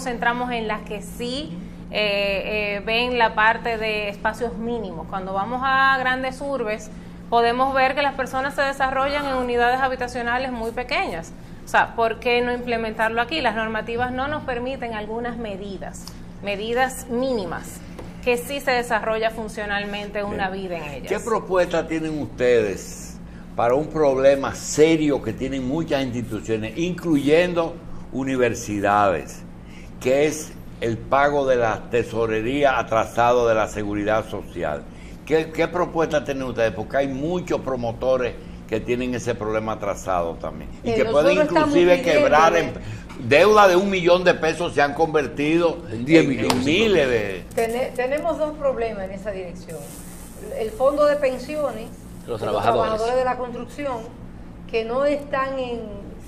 centramos en las que sí ven la parte de espacios mínimos. Cuando vamos a grandes urbes, podemos ver que las personas se desarrollan en unidades habitacionales muy pequeñas. O sea, ¿por qué no implementarlo aquí? Las normativas no nos permiten algunas medidas mínimas, que sí se desarrolla funcionalmente una vida en ellas. ¿Qué propuesta tienen ustedes para un problema serio que tienen muchas instituciones, incluyendo universidades, que es el pago de la tesorería atrasado de la seguridad social? ¿Qué propuesta tienen ustedes? Porque hay muchos promotores que tienen ese problema atrasado también y que pueden inclusive quebrar deuda de $1 millón de pesos, se han convertido en 10 millones, en miles de... Tenemos dos problemas en esa dirección. El fondo de pensiones, los trabajadores de la construcción, que no están en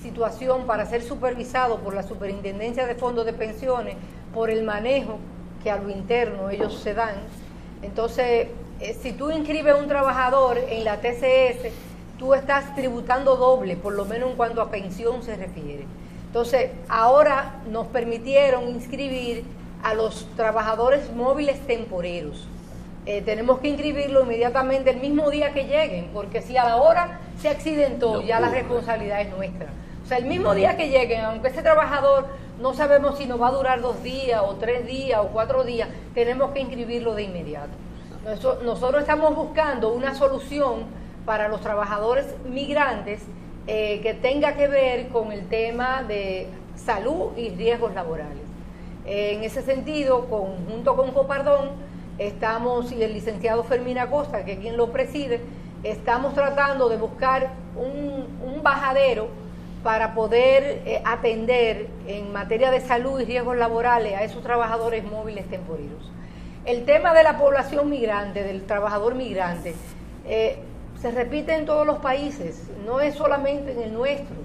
situación para ser supervisados por la Superintendencia de Fondos de Pensiones por el manejo que a lo interno ellos se dan. Entonces, si tú inscribes un trabajador en la TCS, tú estás tributando doble, por lo menos en cuanto a pensión se refiere. Entonces, ahora nos permitieron inscribir a los trabajadores móviles temporeros. Tenemos que inscribirlo inmediatamente el mismo día que lleguen, porque si a la hora se accidentó, ya la responsabilidad es nuestra. O sea, el mismo día que lleguen, aunque ese trabajador no sabemos si nos va a durar 2 días, o 3 días, o 4 días, tenemos que inscribirlo de inmediato. Nosotros estamos buscando una solución para los trabajadores migrantes que tenga que ver con el tema de salud y riesgos laborales. En ese sentido, junto con Copardón, estamos, y el licenciado Fermín Acosta, que es quien lo preside, estamos tratando de buscar un bajadero para poder atender en materia de salud y riesgos laborales a esos trabajadores móviles temporeros. El tema de la población migrante, del trabajador migrante, se repite en todos los países, no es solamente en el nuestro.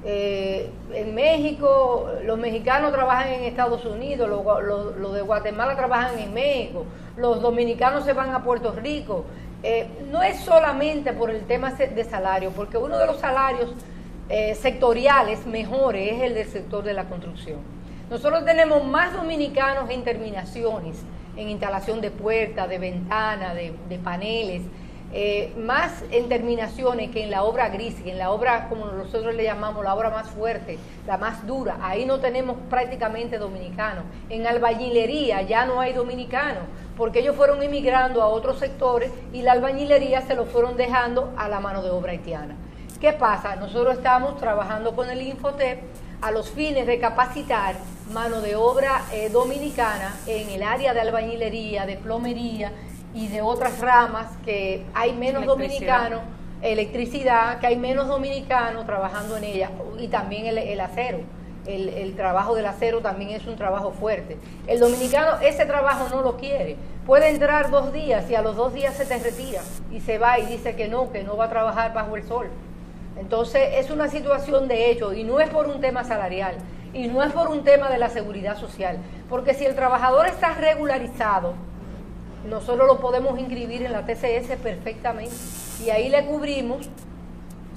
En México, los mexicanos trabajan en Estados Unidos, los de Guatemala trabajan en México, los dominicanos se van a Puerto Rico. No es solamente por el tema de salario, porque uno de los salarios sectoriales mejores es el del sector de la construcción. Nosotros tenemos más dominicanos en terminaciones, en instalación de puertas, de ventanas, de paneles, más en terminaciones que en la obra gris, que en la obra, como nosotros le llamamos, la obra más fuerte, la más dura. Ahí no tenemos prácticamente dominicanos. En albañilería ya no hay dominicanos, porque ellos fueron emigrando a otros sectores y la albañilería se lo fueron dejando a la mano de obra haitiana. ¿Qué pasa? Nosotros estamos trabajando con el Infotep a los fines de capacitar mano de obra dominicana en el área de albañilería, de plomería y de otras ramas que hay menos dominicanos, electricidad, que hay menos dominicanos trabajando en ella, y también el acero. El trabajo del acero también es un trabajo fuerte. El dominicano ese trabajo no lo quiere. Puede entrar 2 días y a los 2 días se te retira y se va y dice que no va a trabajar bajo el sol. Entonces es una situación de hecho, y no es por un tema salarial, y no es por un tema de la seguridad social, porque si el trabajador está regularizado, nosotros lo podemos inscribir en la TCS perfectamente, y ahí le cubrimos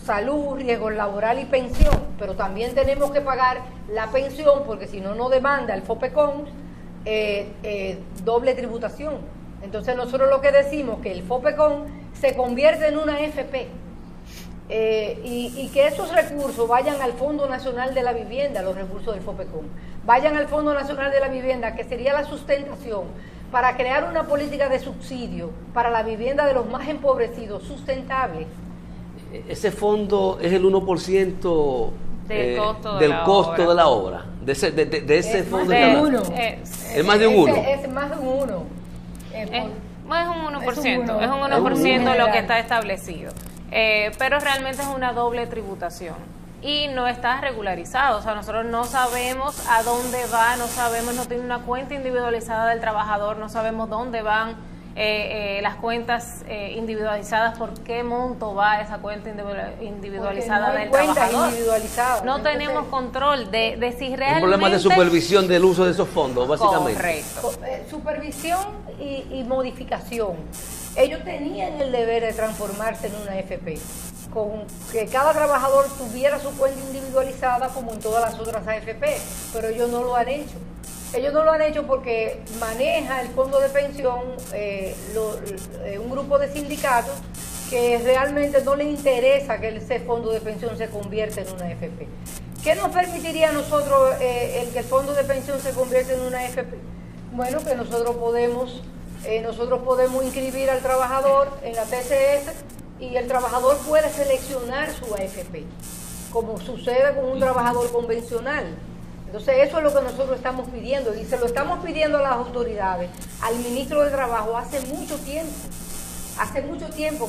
salud, riesgos laboral y pensión, pero también tenemos que pagar la pensión, porque si no, no demanda el FOPECON doble tributación. Entonces nosotros lo que decimos que el FOPECON se convierte en una FP, y que esos recursos vayan al Fondo Nacional de la Vivienda, los recursos del FOPECON, vayan al Fondo Nacional de la Vivienda, que sería la sustentación para crear una política de subsidio para la vivienda de los más empobrecidos, sustentable. Ese fondo es el 1% del costo de la obra. De ese fondo. Es más de un 1. Es más de un 1. Es un 1%, es un 1% lo que está establecido. Pero realmente es una doble tributación y no está regularizado. O sea, nosotros no sabemos a dónde va, no tiene una cuenta individualizada del trabajador, no sabemos dónde van las cuentas individualizadas, por qué monto va esa cuenta individualizada del trabajador. No tenemos control de si realmente... Un problema de supervisión del uso de esos fondos, básicamente. Correcto. Supervisión y modificación. Ellos tenían el deber de transformarse en una AFP, con que cada trabajador tuviera su cuenta individualizada como en todas las otras AFP, pero ellos no lo han hecho. Ellos no lo han hecho porque maneja el fondo de pensión un grupo de sindicatos que realmente no le interesa que ese fondo de pensión se convierta en una AFP. ¿Qué nos permitiría a nosotros el que el fondo de pensión se convierta en una AFP? Bueno, que nosotros podemos inscribir al trabajador en la TCS y el trabajador puede seleccionar su AFP, como sucede con un trabajador convencional. Entonces eso es lo que nosotros estamos pidiendo y se lo estamos pidiendo a las autoridades, al ministro de Trabajo hace mucho tiempo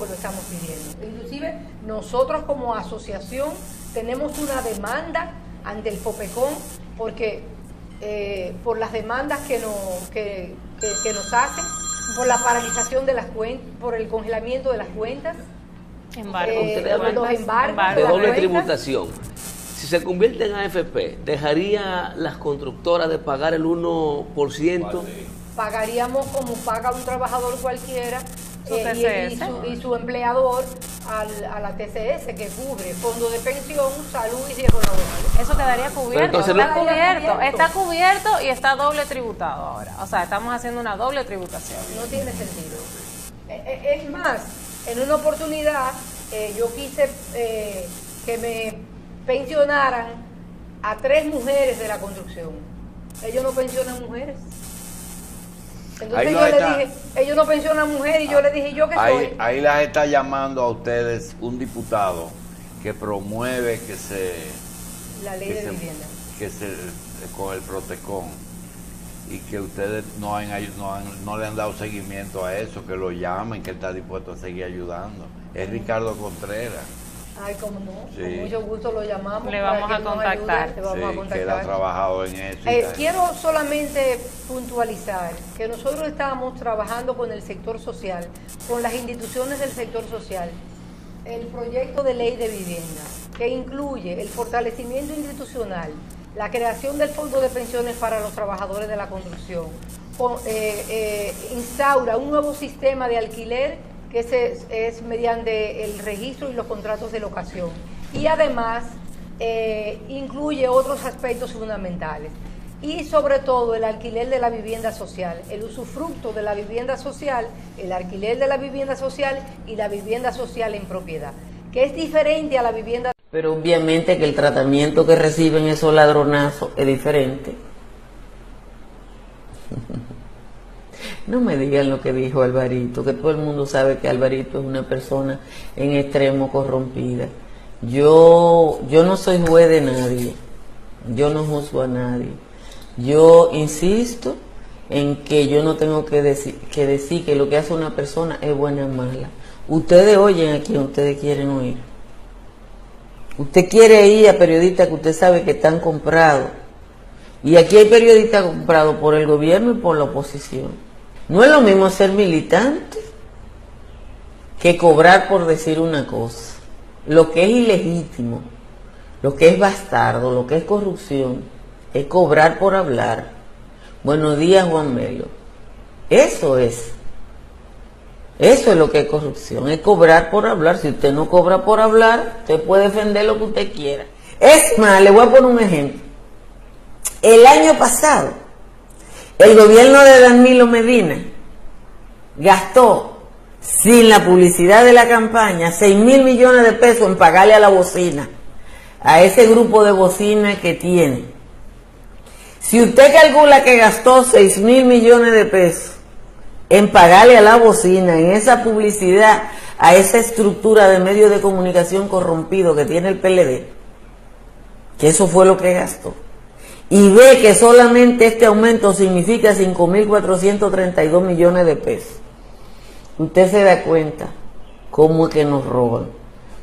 que lo estamos pidiendo. Inclusive nosotros como asociación tenemos una demanda ante el FOPECON porque por las demandas que nos hacen, por la paralización de las cuentas, por el congelamiento de las cuentas, los embargos de doble tributación. Si se convierte en AFP, ¿dejaría las constructoras de pagar el 1%? Pagaríamos como paga un trabajador cualquiera y su empleador a la TCS, que cubre fondo de pensión, salud y riesgo laboral. Eso quedaría cubierto. Está cubierto y está doble tributado ahora. O sea, estamos haciendo una doble tributación. No tiene sentido. Es más, en una oportunidad yo quise que me pensionaran a 3 mujeres de la construcción. Ellos no pensionan mujeres. Entonces yo le dije, ellos no pensionan mujeres, y yo le dije, ¿yo qué soy? Ahí las está llamando a ustedes un diputado que promueve la ley de vivienda. Con el Protecon, y que ustedes no le han dado seguimiento a eso, que lo llamen, que él está dispuesto a seguir ayudando. Es Ricardo Contreras. Ay, cómo no, sí. Con mucho gusto lo llamamos. Le vamos a contactar. Que él ha trabajado en eso. Quiero solamente puntualizar que nosotros estábamos trabajando con el sector social, con las instituciones del sector social, el proyecto de ley de vivienda, que incluye el fortalecimiento institucional, la creación del fondo de pensiones para los trabajadores de la construcción, instaura un nuevo sistema de alquiler que es mediante el registro y los contratos de locación. Y además incluye otros aspectos fundamentales. Y sobre todo el alquiler de la vivienda social, el usufructo de la vivienda social, el alquiler de la vivienda social y la vivienda social en propiedad, que es diferente a la vivienda. Pero obviamente que el tratamiento que reciben esos ladronazos es diferente. No me digan lo que dijo Alvarito, que todo el mundo sabe que Alvarito es una persona en extremo corrompida. Yo no soy juez de nadie, yo no juzgo a nadie. Yo insisto en que yo no tengo que decir que lo que hace una persona es buena o mala. Ustedes oyen a quien ustedes quieren oír. Usted quiere ir a periodistas que usted sabe que están comprados. Y aquí hay periodistas comprados por el gobierno y por la oposición. No es lo mismo ser militante que cobrar por decir una cosa. Lo que es ilegítimo, lo que es bastardo, lo que es corrupción, es cobrar por hablar. Buenos días, Juan Melo. Eso es lo que es corrupción, es cobrar por hablar. Si usted no cobra por hablar, usted puede defender lo que usted quiera. Es más, le voy a poner un ejemplo. El año pasado, el gobierno de Danilo Medina gastó, sin la publicidad de la campaña, 6.000 millones de pesos en pagarle a la bocina, a ese grupo de bocinas que tiene. Si usted calcula que gastó 6.000 millones de pesos en pagarle a la bocina, en esa publicidad, a esa estructura de medios de comunicación corrompido que tiene el PLD, que eso fue lo que gastó, y ve que solamente este aumento significa 5.432 millones de pesos, usted se da cuenta cómo es que nos roban.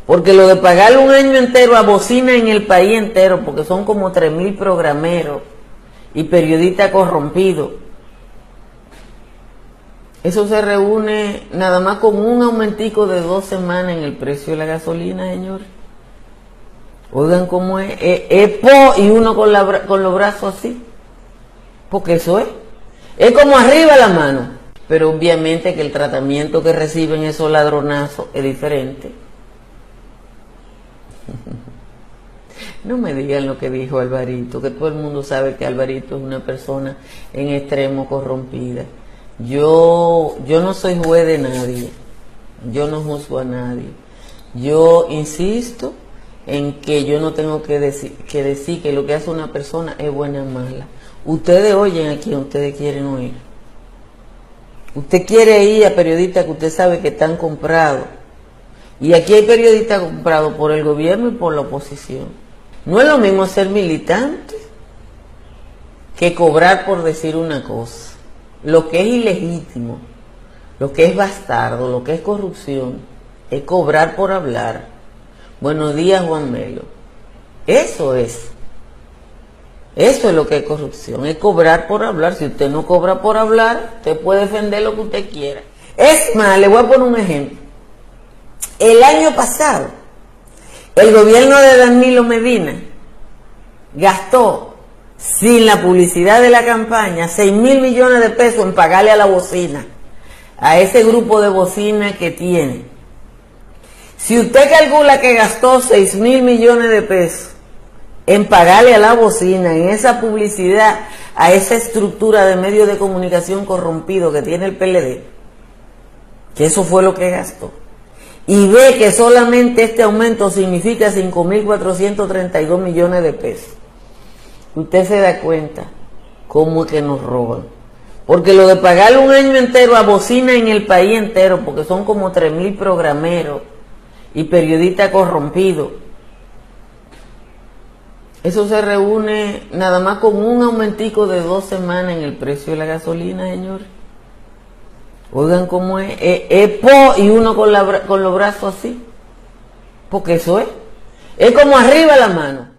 Porque lo de pagarle un año entero a bocina en el país entero, porque son como 3.000 programeros y periodistas corrompidos, eso se reúne nada más con un aumentico de 2 semanas en el precio de la gasolina, señores. Oigan cómo es y uno con los brazos así, porque eso es como arriba la mano. Pero obviamente que el tratamiento que reciben esos ladronazos es diferente. No me digan lo que dijo Alvarito, que todo el mundo sabe que Alvarito es una persona en extremo corrompida. Yo no soy juez de nadie, yo no juzgo a nadie. Yo insisto en que yo no tengo que decir que lo que hace una persona es buena o mala. Ustedes oyen a quien ustedes quieren oír. Usted quiere ir a periodistas que usted sabe que están comprados. Y aquí hay periodistas comprados por el gobierno y por la oposición. No es lo mismo ser militante que cobrar por decir una cosa. Lo que es ilegítimo, lo que es bastardo, lo que es corrupción, es cobrar por hablar. Buenos días, Juan Melo. Eso es lo que es corrupción, es cobrar por hablar. Si usted no cobra por hablar, usted puede defender lo que usted quiera. Es más, le voy a poner un ejemplo. El año pasado, el gobierno de Danilo Medina gastó, sin la publicidad de la campaña, 6.000 millones de pesos en pagarle a la bocina, a ese grupo de bocina que tiene. Si usted calcula que gastó 6.000 millones de pesos en pagarle a la bocina, en esa publicidad, a esa estructura de medios de comunicación corrompido que tiene el PLD, que eso fue lo que gastó, y ve que solamente este aumento significa 5.432 millones de pesos, usted se da cuenta cómo es que nos roban. Porque lo de pagarle un año entero a bocina en el país entero, porque son como 3.000 programeros y periodistas corrompidos, eso se reúne nada más con un aumentico de 2 semanas en el precio de la gasolina, señores. Oigan cómo es y uno con los brazos así, porque eso es como arriba la mano.